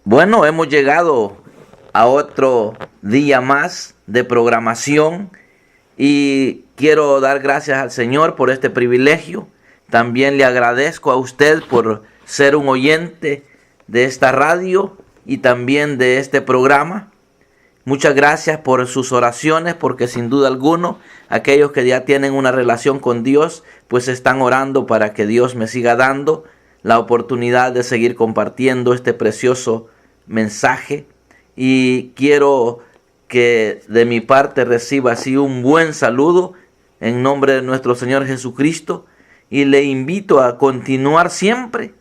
Bueno, hemos llegado a otro día más de programación y quiero dar gracias al Señor por este privilegio. También le agradezco a usted por ser un oyente de esta radio y también de este programa. Muchas gracias por sus oraciones, porque sin duda alguno aquellos que ya tienen una relación con Dios pues están orando para que Dios me siga dando la oportunidad de seguir compartiendo este precioso mensaje. Y quiero que de mi parte reciba así un buen saludo en nombre de nuestro Señor Jesucristo, y le invito a continuar siempre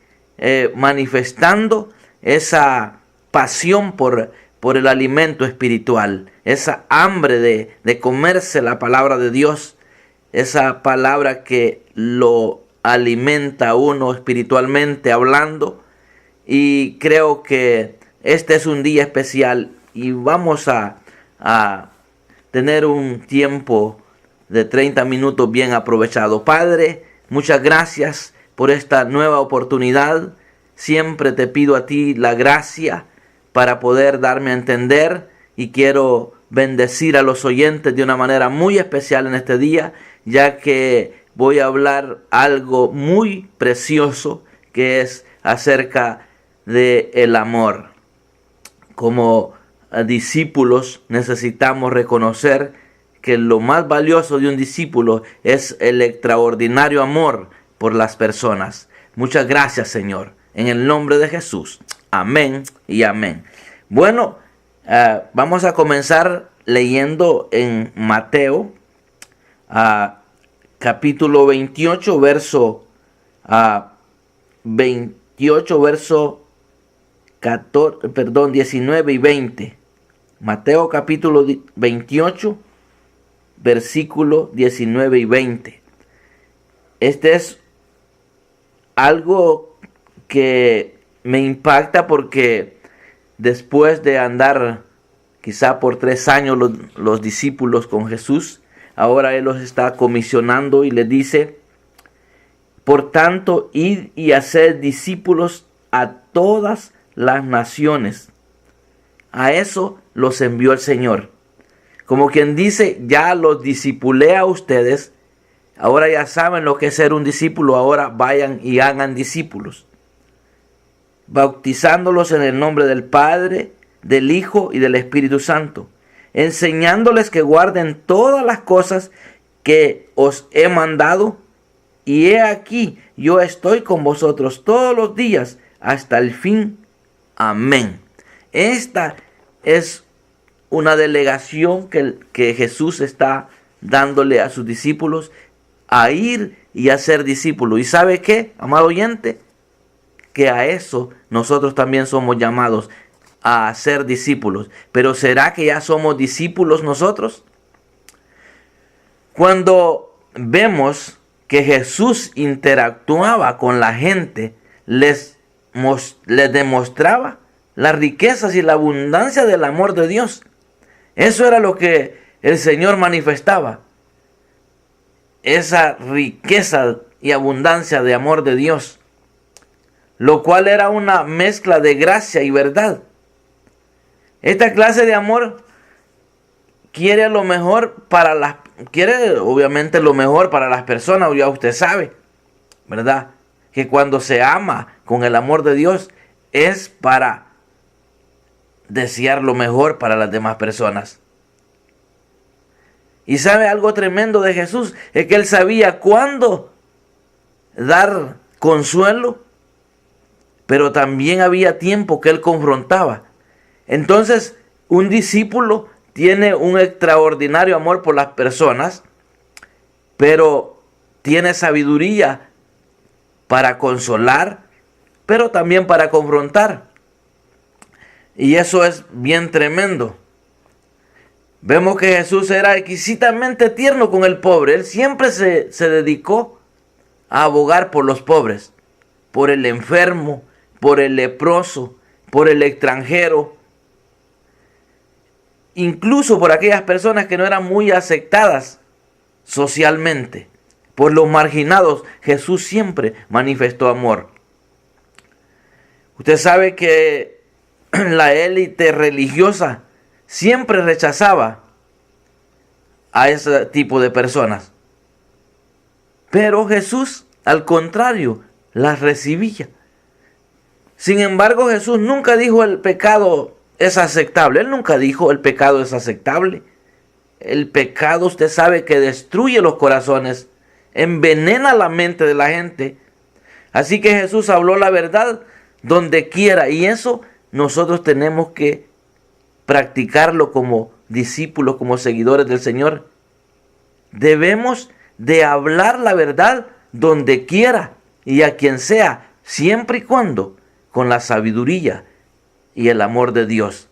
manifestando esa pasión por el alimento espiritual, esa hambre de comerse la palabra de Dios, esa palabra que lo alimenta a uno espiritualmente hablando. Y creo que este es un día especial y vamos a tener un tiempo de 30 minutos bien aprovechado. Padre, muchas gracias por esta nueva oportunidad. Siempre te pido a ti la gracia para poder darme a entender, y quiero bendecir a los oyentes de una manera muy especial en este día, ya que voy a hablar algo muy precioso, que es acerca de el amor. Como discípulos necesitamos reconocer que lo más valioso de un discípulo es el extraordinario amor por las personas. Muchas gracias, Señor, en el nombre de Jesús. Amén y amén. Bueno, vamos a comenzar leyendo en Mateo, capítulo 28, verso 19 y 20. Mateo capítulo 28, versículo 19 y 20. Este es algo que me impacta, porque después de andar quizá por 3 años los discípulos con Jesús, ahora Él los está comisionando y les dice: por tanto, id y haced discípulos a todas las naciones. A eso los envió el Señor. Como quien dice, ya los discipulé a ustedes, ahora ya saben lo que es ser un discípulo, ahora vayan y hagan discípulos, bautizándolos en el nombre del Padre, del Hijo y del Espíritu Santo, enseñándoles que guarden todas las cosas que os he mandado, y he aquí, yo estoy con vosotros todos los días hasta el fin. Amén. Esta es una delegación que Jesús está dándole a sus discípulos, a ir y a ser discípulos. ¿Y sabe qué, amado oyente? Que a eso nosotros también somos llamados, a ser discípulos. Pero ¿será que ya somos discípulos nosotros? Cuando vemos que Jesús interactuaba con la gente, les demostraba las riquezas y la abundancia del amor de Dios. Eso era lo que el Señor manifestaba, esa riqueza y abundancia de amor de Dios, lo cual era una mezcla de gracia y verdad. Esta clase de amor quiere obviamente lo mejor para las personas. Ya usted sabe, ¿verdad?, que cuando se ama con el amor de Dios es para desear lo mejor para las demás personas. Y sabe algo tremendo de Jesús, es que Él sabía cuándo dar consuelo, pero también había tiempo que Él confrontaba. Entonces, un discípulo tiene un extraordinario amor por las personas, pero tiene sabiduría para consolar, pero también para confrontar. Y eso es bien tremendo. Vemos que Jesús era exquisitamente tierno con el pobre. Él siempre se dedicó a abogar por los pobres, por el enfermo, por el leproso, por el extranjero, incluso por aquellas personas que no eran muy aceptadas socialmente, por los marginados. Jesús siempre manifestó amor. Usted sabe que la élite religiosa siempre rechazaba a ese tipo de personas. Pero Jesús, al contrario, las recibía. Sin embargo, Jesús nunca dijo el pecado es aceptable. Él nunca dijo el pecado es aceptable. El pecado, usted sabe que destruye los corazones, envenena la mente de la gente. Así que Jesús habló la verdad donde quiera, y eso nosotros tenemos que practicarlo como discípulos, como seguidores del Señor. Debemos de hablar la verdad donde quiera y a quien sea, siempre y cuando con la sabiduría y el amor de Dios.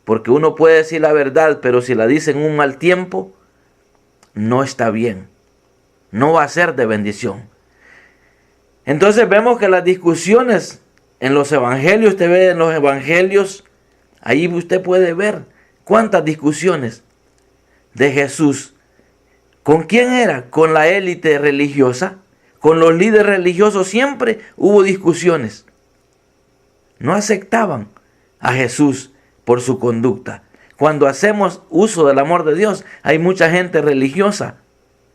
Porque uno puede decir la verdad, pero si la dice en un mal tiempo, no está bien. No va a ser de bendición. Entonces vemos que las discusiones en los evangelios, usted ve en los evangelios, ahí usted puede ver cuántas discusiones de Jesús. ¿Con quién era? Con la élite religiosa, con los líderes religiosos siempre hubo discusiones. No aceptaban a Jesús por su conducta. Cuando hacemos uso del amor de Dios, hay mucha gente religiosa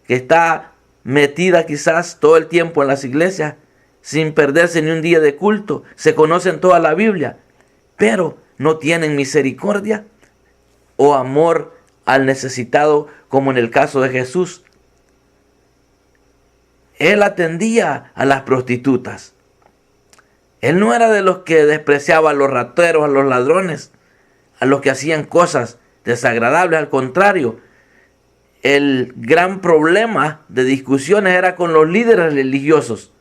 que está metida quizás todo el tiempo en las iglesias, sin perderse ni un día de culto, se conocen toda la Biblia, pero no tienen misericordia o amor al necesitado, como en el caso de Jesús. Él atendía a las prostitutas. Él no era de los que despreciaba a los rateros, a los ladrones, a los que hacían cosas desagradables. Al contrario, el gran problema de discusiones era con los líderes religiosos.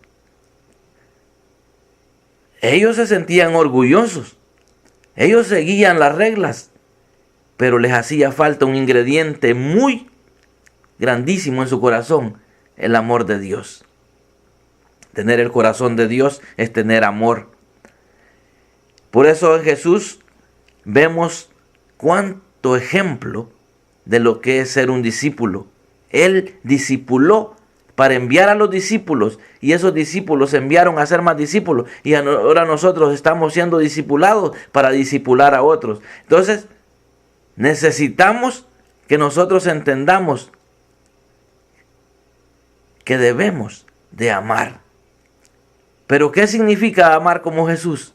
Ellos se sentían orgullosos. Ellos seguían las reglas, pero les hacía falta un ingrediente muy grandísimo en su corazón: el amor de Dios. Tener el corazón de Dios es tener amor. Por eso en Jesús vemos cuánto ejemplo de lo que es ser un discípulo. Él discipuló para enviar a los discípulos, y esos discípulos enviaron a ser más discípulos, y ahora nosotros estamos siendo discipulados para discipular a otros. Entonces necesitamos que nosotros entendamos que debemos de amar. Pero ¿qué significa amar como Jesús?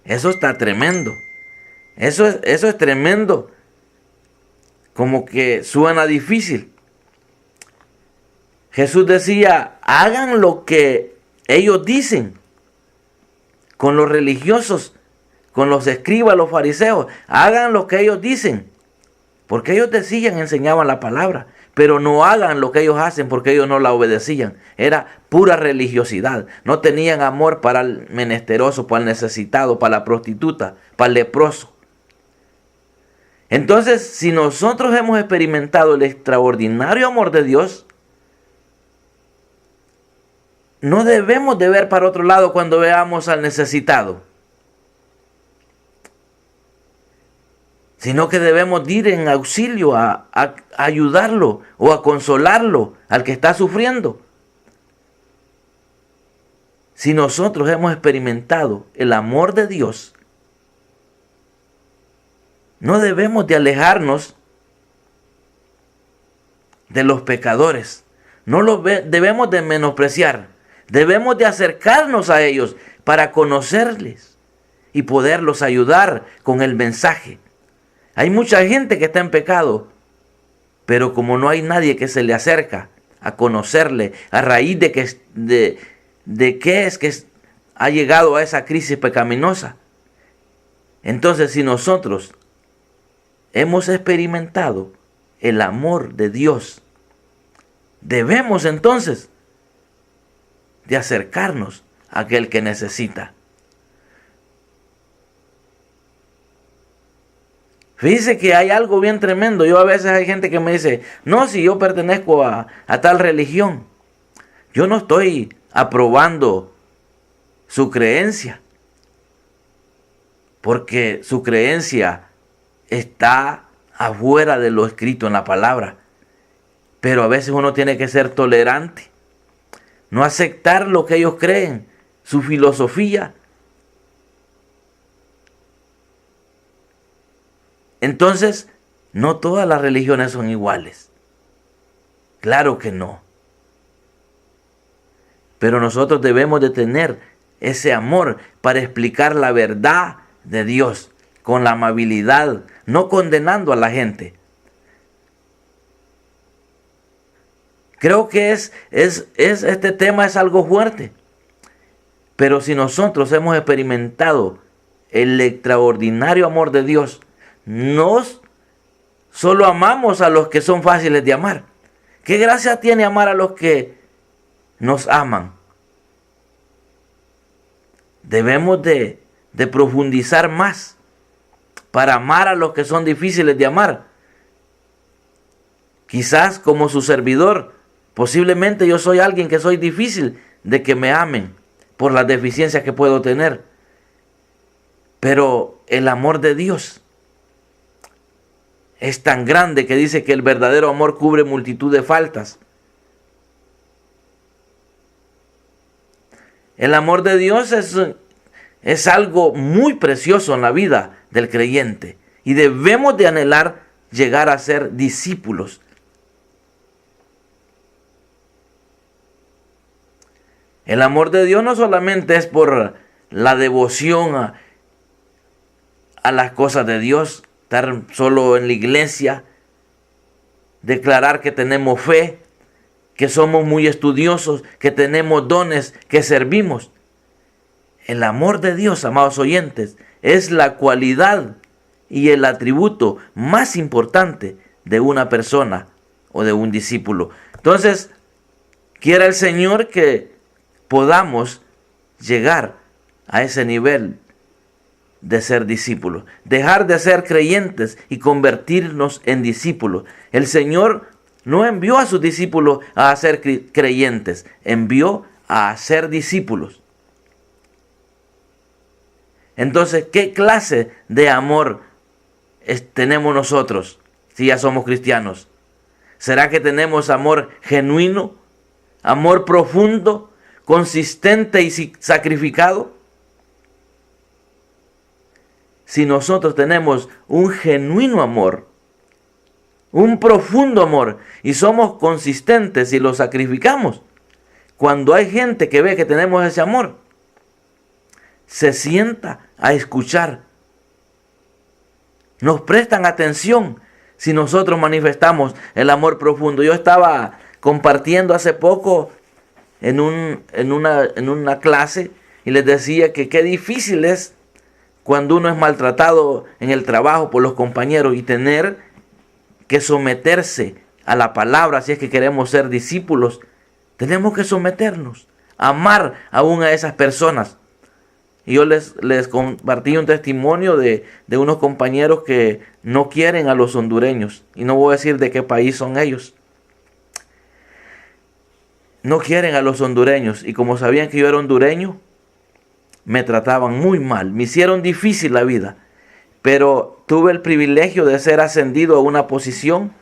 Eso está tremendo. Eso es tremendo. Como que suena difícil. Jesús decía, hagan lo que ellos dicen. Con los religiosos, con los escribas, los fariseos, hagan lo que ellos dicen. Porque ellos decían, enseñaban la palabra, pero no hagan lo que ellos hacen, porque ellos no la obedecían. Era pura religiosidad. No tenían amor para el menesteroso, para el necesitado, para la prostituta, para el leproso. Entonces, si nosotros hemos experimentado el extraordinario amor de Dios, no debemos de ver para otro lado cuando veamos al necesitado, sino que debemos ir en auxilio a ayudarlo o a consolarlo al que está sufriendo. Si nosotros hemos experimentado el amor de Dios, no debemos de alejarnos de los pecadores. No los debemos de menospreciar. Debemos de acercarnos a ellos para conocerles y poderlos ayudar con el mensaje. Hay mucha gente que está en pecado, pero como no hay nadie que se le acerca a conocerle a raíz de qué es que ha llegado a esa crisis pecaminosa. Entonces, si nosotros hemos experimentado el amor de Dios, debemos entonces de acercarnos a aquel que necesita. Fíjese que hay algo bien tremendo. Yo a veces hay gente que me dice, no, si yo pertenezco a tal religión, yo no estoy aprobando su creencia, porque su creencia está afuera de lo escrito en la palabra. Pero a veces uno tiene que ser tolerante, no aceptar lo que ellos creen, su filosofía. Entonces, no todas las religiones son iguales. Claro que no. Pero nosotros debemos de tener ese amor para explicar la verdad de Dios con la amabilidad, no condenando a la gente. Creo que este tema es algo fuerte. Pero si nosotros hemos experimentado el extraordinario amor de Dios, nos solo amamos a los que son fáciles de amar. ¿Qué gracia tiene amar a los que nos aman? Debemos de profundizar más para amar a los que son difíciles de amar. Quizás como su servidor, posiblemente yo soy alguien que soy difícil de que me amen por las deficiencias que puedo tener. Pero el amor de Dios es tan grande que dice que el verdadero amor cubre multitud de faltas. El amor de Dios es algo muy precioso en la vida del creyente y debemos de anhelar llegar a ser discípulos. El amor de Dios no solamente es por la devoción a las cosas de Dios, estar solo en la iglesia, declarar que tenemos fe, que somos muy estudiosos, que tenemos dones, que servimos. El amor de Dios, amados oyentes, es la cualidad y el atributo más importante de una persona o de un discípulo. Entonces, quiera el Señor que podamos llegar a ese nivel de ser discípulos, dejar de ser creyentes y convertirnos en discípulos. El Señor no envió a sus discípulos a ser creyentes, envió a ser discípulos. Entonces, ¿qué clase de amor tenemos nosotros si ya somos cristianos? ¿Será que tenemos amor genuino, amor profundo, consistente y sacrificado? Si nosotros tenemos un genuino amor, un profundo amor, y somos consistentes y lo sacrificamos, cuando hay gente que ve que tenemos ese amor, se sienta a escuchar. Nos prestan atención si nosotros manifestamos el amor profundo. Yo estaba compartiendo hace poco en una clase y les decía que qué difícil es cuando uno es maltratado en el trabajo por los compañeros y tener que someterse a la palabra. Si es que queremos ser discípulos, tenemos que someternos, amar aún a esas personas. Y yo les compartí un testimonio de unos compañeros que no quieren a los hondureños. Y no voy a decir de qué país son ellos. No quieren a los hondureños. Y como sabían que yo era hondureño, me trataban muy mal. Me hicieron difícil la vida. Pero tuve el privilegio de ser ascendido a una posición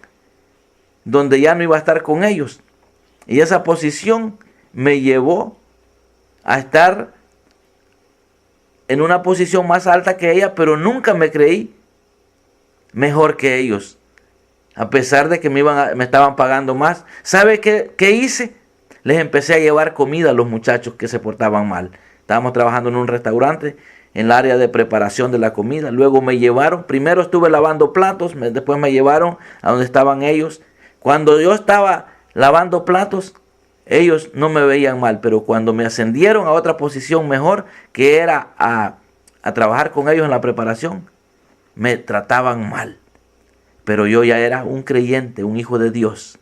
donde ya no iba a estar con ellos. Y esa posición me llevó a estar en una posición más alta que ella, pero nunca me creí mejor que ellos. A pesar de que me estaban pagando más. ¿Sabe qué hice? Les empecé a llevar comida a los muchachos que se portaban mal. Estábamos trabajando en un restaurante, en el área de preparación de la comida. Luego me llevaron, primero estuve lavando platos, después me llevaron a donde estaban ellos. Cuando yo estaba lavando platos, ellos no me veían mal, pero cuando me ascendieron a otra posición mejor, que era a trabajar con ellos en la preparación, me trataban mal. Pero yo ya era un creyente, un hijo de Dios,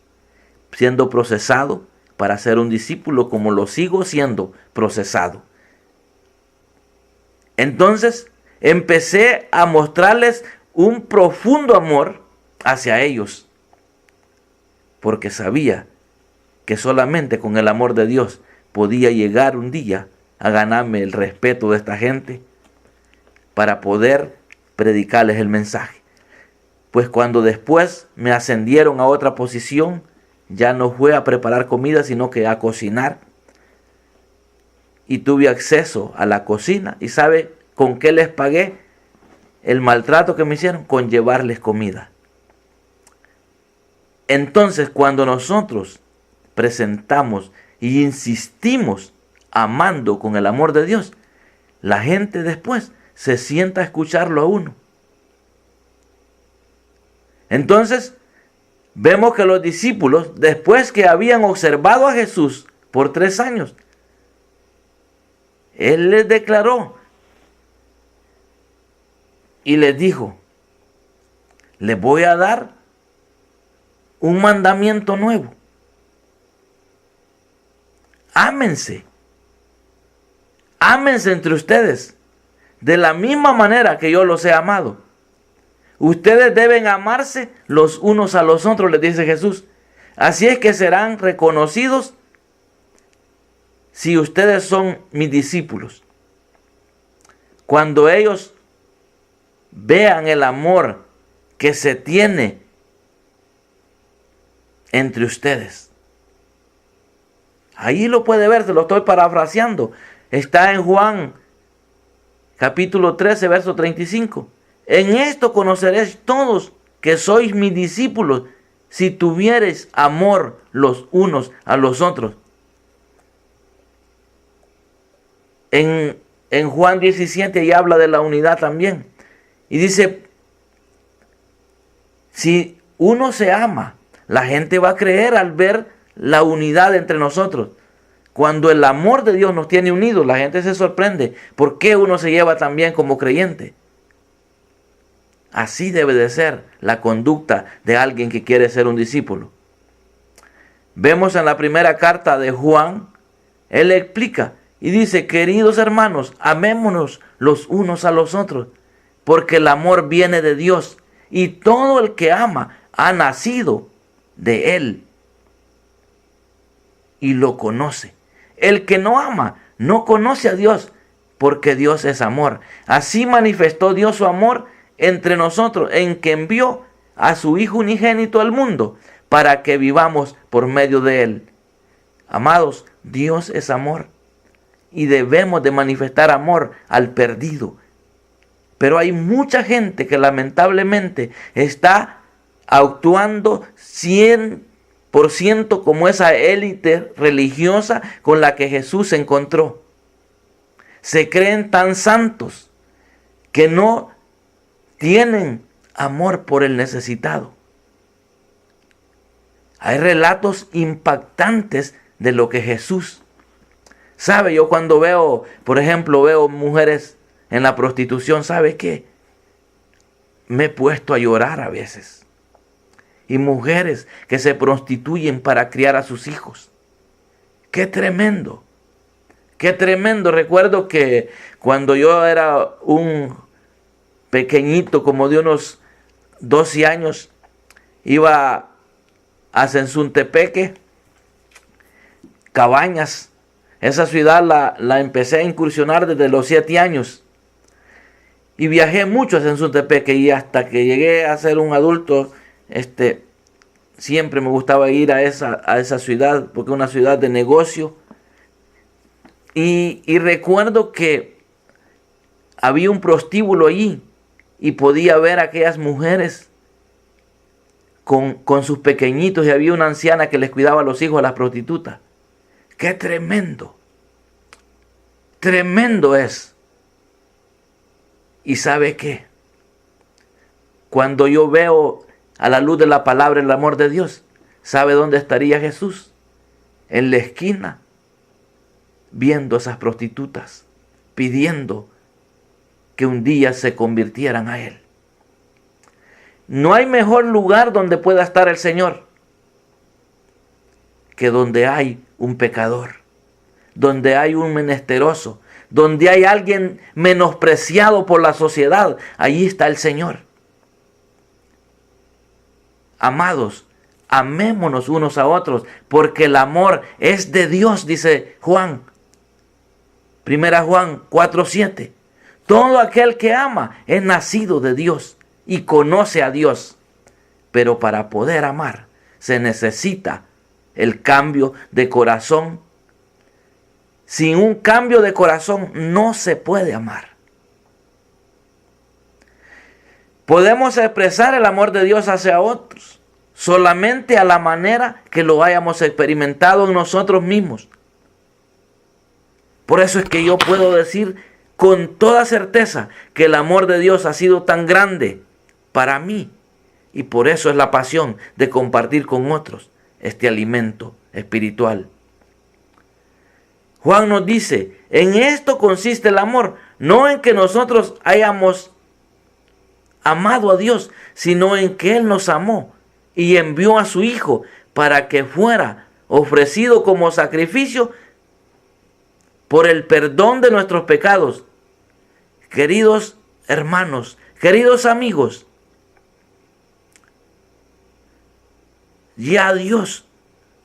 siendo procesado para ser un discípulo, como lo sigo siendo procesado. Entonces empecé a mostrarles un profundo amor hacia ellos, porque sabía que solamente con el amor de Dios podía llegar un día a ganarme el respeto de esta gente para poder predicarles el mensaje. Pues cuando después me ascendieron a otra posición, ya no fue a preparar comida, sino que a cocinar. Y tuve acceso a la cocina. ¿Y sabe con qué les pagué? el maltrato que me hicieron con llevarles comida. Entonces, cuando nosotros presentamos y insistimos amando con el amor de Dios, la gente después se sienta a escucharlo a uno. Entonces, vemos que los discípulos, después que habían observado a Jesús por 3 años, Él les declaró y les dijo: les voy a dar un mandamiento nuevo. Ámense. Ámense entre ustedes de la misma manera que yo los he amado. Ustedes deben amarse los unos a los otros, les dice Jesús. Así es que serán reconocidos si ustedes son mis discípulos. Cuando ellos vean el amor que se tiene entre ustedes. Ahí lo puede ver, se lo estoy parafraseando. Está en Juan capítulo 13, verso 35. En esto conoceréis todos que sois mis discípulos, si tuviereis amor los unos a los otros. En Juan 17 ahí habla de la unidad también. Y dice, si uno se ama, la gente va a creer al ver la unidad entre nosotros. Cuando el amor de Dios nos tiene unidos, la gente se sorprende. ¿Por qué uno se lleva tan bien como creyente? Así debe de ser la conducta de alguien que quiere ser un discípulo. Vemos en la primera carta de Juan, él explica y dice: queridos hermanos, amémonos los unos a los otros, porque el amor viene de Dios, y todo el que ama ha nacido de Él y lo conoce. El que no ama no conoce a Dios, porque Dios es amor. Así manifestó Dios su amor entre nosotros, en que envió a su Hijo unigénito al mundo, para que vivamos por medio de Él. Amados, Dios es amor, y debemos de manifestar amor al perdido. Pero hay mucha gente que lamentablemente está actuando 100% como esa élite religiosa con la que Jesús se encontró. Se creen tan santos que no tienen amor por el necesitado. Hay relatos impactantes de lo que Jesús sabe. Yo cuando veo, por ejemplo, veo mujeres en la prostitución, ¿sabe qué? Me he puesto a llorar a veces. Y mujeres que se prostituyen para criar a sus hijos. ¡Qué tremendo! ¡Qué tremendo! Recuerdo que cuando yo era un pequeñito, como de unos 12 años, iba a Sensuntepeque, Cabañas. Esa ciudad la empecé a incursionar desde los 7 años. Y viajé mucho a Sensuntepeque, y hasta que llegué a ser un adulto, siempre me gustaba ir a esa ciudad, porque es una ciudad de negocio. Y recuerdo que había un prostíbulo allí, y podía ver a aquellas mujeres con sus pequeñitos, y había una anciana que les cuidaba a los hijos a las prostitutas. ¡Qué tremendo! Tremendo es. ¿Y sabe qué? Cuando yo veo a la luz de la palabra el amor de Dios, ¿sabe dónde estaría Jesús? En la esquina, viendo a esas prostitutas, pidiendo que un día se convirtieran a Él. No hay mejor lugar donde pueda estar el Señor que donde hay un pecador, donde hay un menesteroso, donde hay alguien menospreciado por la sociedad. Allí está el Señor. Amados, amémonos unos a otros, porque el amor es de Dios, dice Juan. 1 Juan 4:7. Todo aquel que ama es nacido de Dios y conoce a Dios. Pero para poder amar se necesita el cambio de corazón. Sin un cambio de corazón no se puede amar. Podemos expresar el amor de Dios hacia otros solamente a la manera que lo hayamos experimentado en nosotros mismos. Por eso es que yo puedo decir con toda certeza que el amor de Dios ha sido tan grande para mí. Y por eso es la pasión de compartir con otros este alimento espiritual. Juan nos dice, en esto consiste el amor, no en que nosotros hayamos amado a Dios, sino en que Él nos amó y envió a su Hijo para que fuera ofrecido como sacrificio por el perdón de nuestros pecados. Queridos hermanos, queridos amigos, ya Dios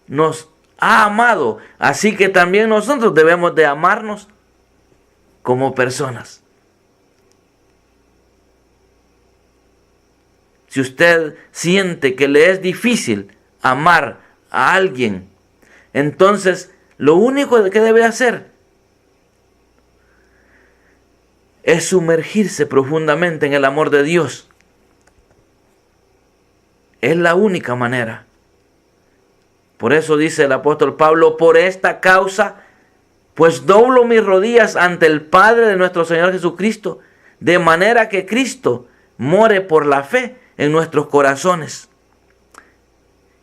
nos ha amado, así que también nosotros debemos de amarnos como personas. Si usted siente que le es difícil amar a alguien, entonces lo único que debe hacer es sumergirse profundamente en el amor de Dios. Es la única manera. Por eso dice el apóstol Pablo, por esta causa, pues doblo mis rodillas ante el Padre de nuestro Señor Jesucristo, de manera que Cristo more por la fe en nuestros corazones,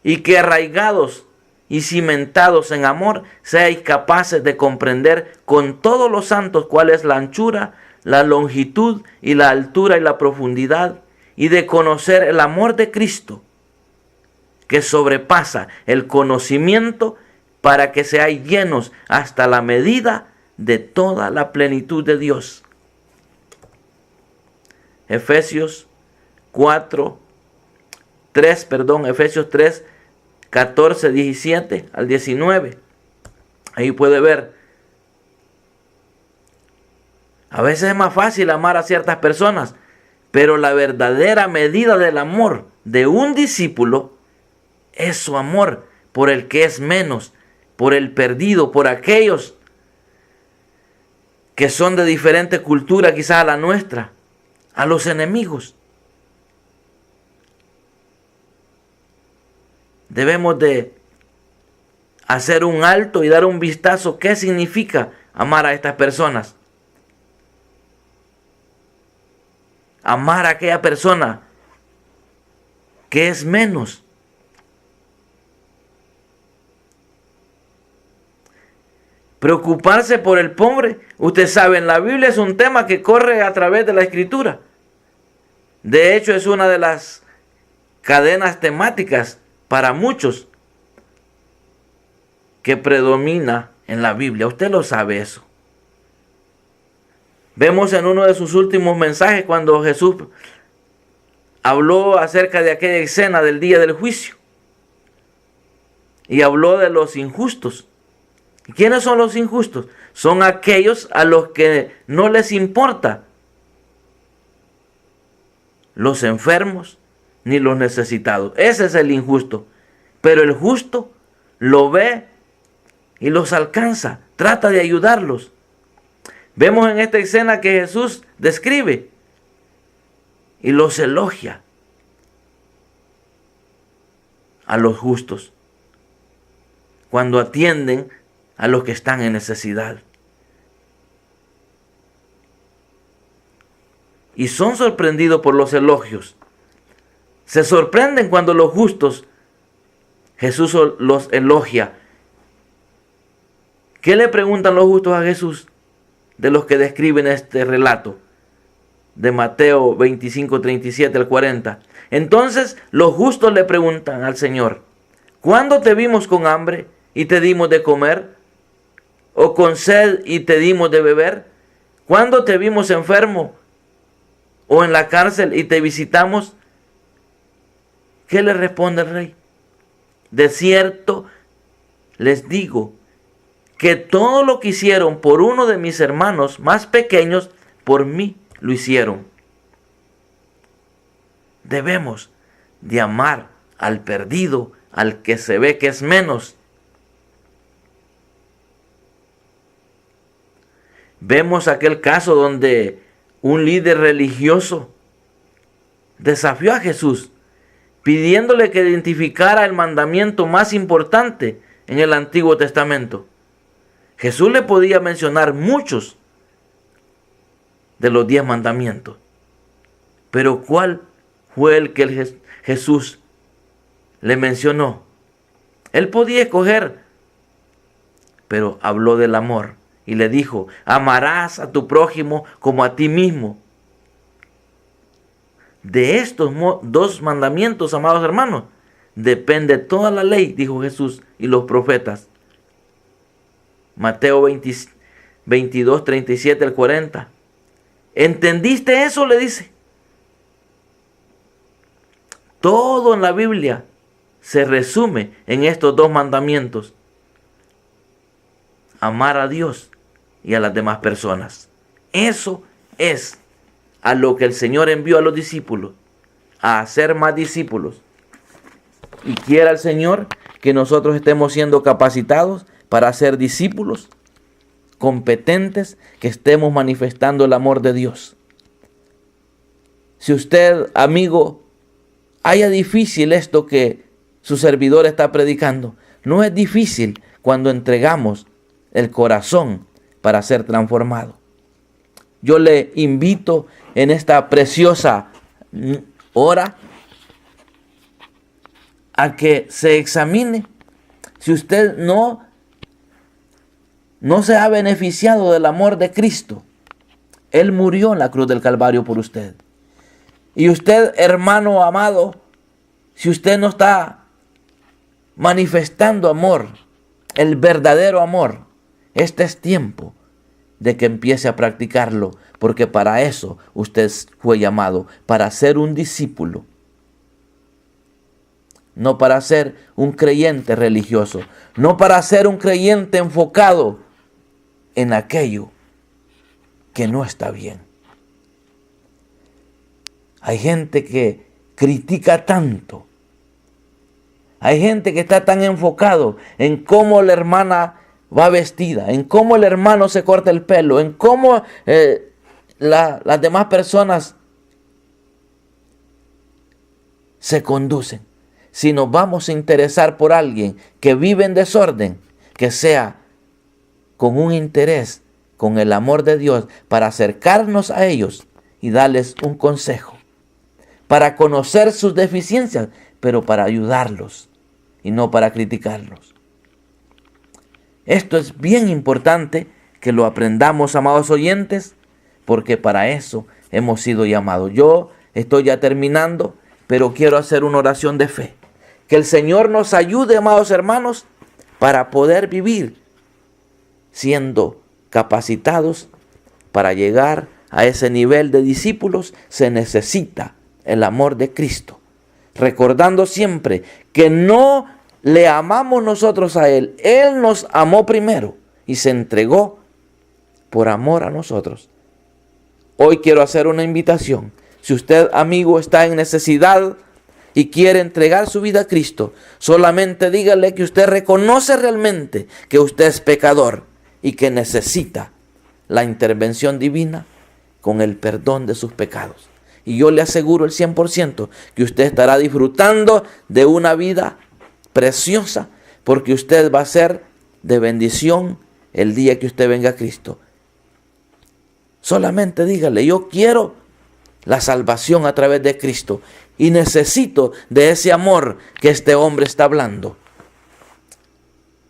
y que arraigados y cimentados en amor, seáis capaces de comprender con todos los santos cuál es la anchura, la longitud y la altura y la profundidad, y de conocer el amor de Cristo, que sobrepasa el conocimiento, para que seáis llenos hasta la medida de toda la plenitud de Dios. Efesios 3, 14, 17 al 19. Ahí puede ver. A veces es más fácil amar a ciertas personas, pero la verdadera medida del amor de un discípulo es su amor por el que es menos, por el perdido, por aquellos que son de diferente cultura quizás a la nuestra, a los enemigos. Debemos de hacer un alto y dar un vistazo. ¿Qué significa amar a estas personas? Amar a aquella persona que es menos. Preocuparse por el pobre. Usted sabe, en la Biblia es un tema que corre a través de la Escritura. De hecho, es una de las cadenas temáticas para muchos que predomina en la Biblia. Usted lo sabe eso. Vemos en uno de sus últimos mensajes cuando Jesús habló acerca de aquella escena del día del juicio. Y habló de los injustos. ¿Y quiénes son los injustos? Son aquellos a los que no les importa los enfermos ni los necesitados. Ese es el injusto. Pero el justo lo ve y los alcanza. Trata de ayudarlos. Vemos en esta escena que Jesús describe y los elogia a los justos cuando atienden a los que están en necesidad. Y son sorprendidos por los elogios. Se sorprenden cuando los justos, Jesús los elogia. ¿Qué le preguntan los justos a Jesús de los que describen este relato de Mateo 25, 37 al 40? Entonces los justos le preguntan al Señor, ¿cuándo te vimos con hambre y te dimos de comer? ¿O con sed y te dimos de beber? ¿Cuándo te vimos enfermo o en la cárcel y te visitamos? ¿Qué le responde el rey? De cierto les digo que todo lo que hicieron por uno de mis hermanos más pequeños, por mí lo hicieron. Debemos de amar al perdido, al que se ve que es menos. Vemos aquel caso donde un líder religioso desafió a Jesús, pidiéndole que identificara el mandamiento más importante en el Antiguo Testamento. Jesús le podía mencionar muchos de los 10 mandamientos, pero ¿cuál fue el que Jesús le mencionó? Él podía escoger, pero habló del amor y le dijo: amarás a tu prójimo como a ti mismo. De estos 2 mandamientos, amados hermanos, depende toda la ley, dijo Jesús, y los profetas. Mateo 22, 37 al 40. ¿Entendiste eso?, le dice. Todo en la Biblia se resume en estos 2 mandamientos: amar a Dios y a las demás personas. Eso es a lo que el Señor envió a los discípulos, a hacer más discípulos. Y quiera el Señor que nosotros estemos siendo capacitados para ser discípulos competentes, que estemos manifestando el amor de Dios. Si usted, amigo, haya difícil esto que su servidor está predicando, no es difícil cuando entregamos el corazón para ser transformado. Yo le invito en esta preciosa hora a que se examine si usted no se ha beneficiado del amor de Cristo. Él murió en la cruz del Calvario por usted. Y usted, hermano amado, si usted no está manifestando amor, el verdadero amor, este es tiempo de que empiece a practicarlo, porque para eso usted fue llamado, para ser un discípulo, no para ser un creyente religioso, no para ser un creyente enfocado en aquello que no está bien. Hay gente que critica tanto, hay gente que está tan enfocado en cómo la hermana va vestida, en cómo el hermano se corta el pelo, en cómo las demás personas se conducen. Si nos vamos a interesar por alguien que vive en desorden, que sea con un interés, con el amor de Dios, para acercarnos a ellos y darles un consejo, para conocer sus deficiencias, pero para ayudarlos y no para criticarlos. Esto es bien importante que lo aprendamos, amados oyentes, porque para eso hemos sido llamados. Yo estoy ya terminando, pero quiero hacer una oración de fe. Que el Señor nos ayude, amados hermanos, para poder vivir siendo capacitados para llegar a ese nivel de discípulos. Se necesita el amor de Cristo, recordando siempre que no le amamos nosotros a Él. Él nos amó primero y se entregó por amor a nosotros. Hoy quiero hacer una invitación. Si usted, amigo, está en necesidad y quiere entregar su vida a Cristo, solamente dígale que usted reconoce realmente que usted es pecador y que necesita la intervención divina con el perdón de sus pecados. Y yo le aseguro el 100% que usted estará disfrutando de una vida preciosa, porque usted va a ser de bendición el día que usted venga a Cristo. Solamente dígale: yo quiero la salvación a través de Cristo y necesito de ese amor que este hombre está hablando,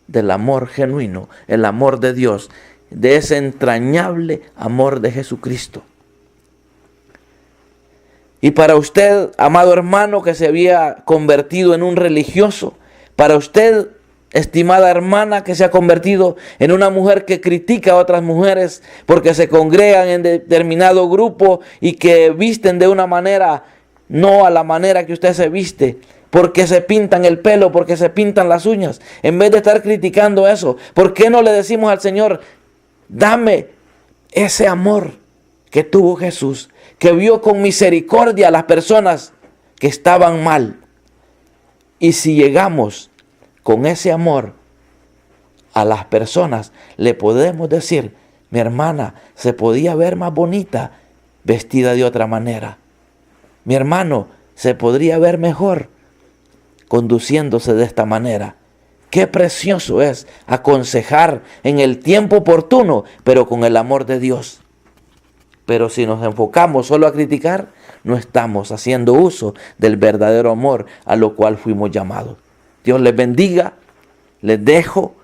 del amor genuino, el amor de Dios, de ese entrañable amor de Jesucristo. Y para usted, amado hermano, que se había convertido en un religioso, para usted, estimada hermana, que se ha convertido en una mujer que critica a otras mujeres porque se congregan en determinado grupo y que visten de una manera, no a la manera que usted se viste, porque se pintan el pelo, porque se pintan las uñas. En vez de estar criticando eso, ¿por qué no le decimos al Señor: dame ese amor que tuvo Jesús, que vio con misericordia a las personas que estaban mal? Y si llegamos con ese amor a las personas, le podemos decir: mi hermana se podía ver más bonita vestida de otra manera. Mi hermano, se podría ver mejor conduciéndose de esta manera. Qué precioso es aconsejar en el tiempo oportuno, pero con el amor de Dios. Pero si nos enfocamos solo a criticar, no estamos haciendo uso del verdadero amor a lo cual fuimos llamados. Dios les bendiga, les dejo,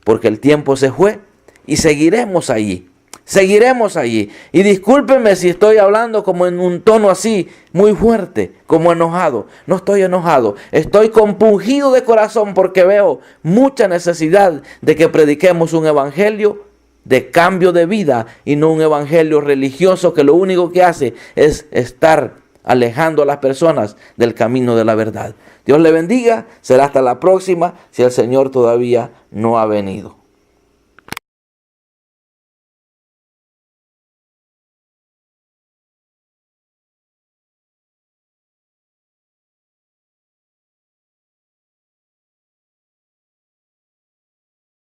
porque el tiempo se fue y seguiremos allí. Seguiremos allí. Y discúlpenme si estoy hablando como en un tono así, muy fuerte, como enojado. No estoy enojado. Estoy compungido de corazón porque veo mucha necesidad de que prediquemos un evangelio de cambio de vida y no un evangelio religioso que lo único que hace es estar alejando a las personas del camino de la verdad. Dios le bendiga. Será hasta la próxima si el Señor todavía no ha venido.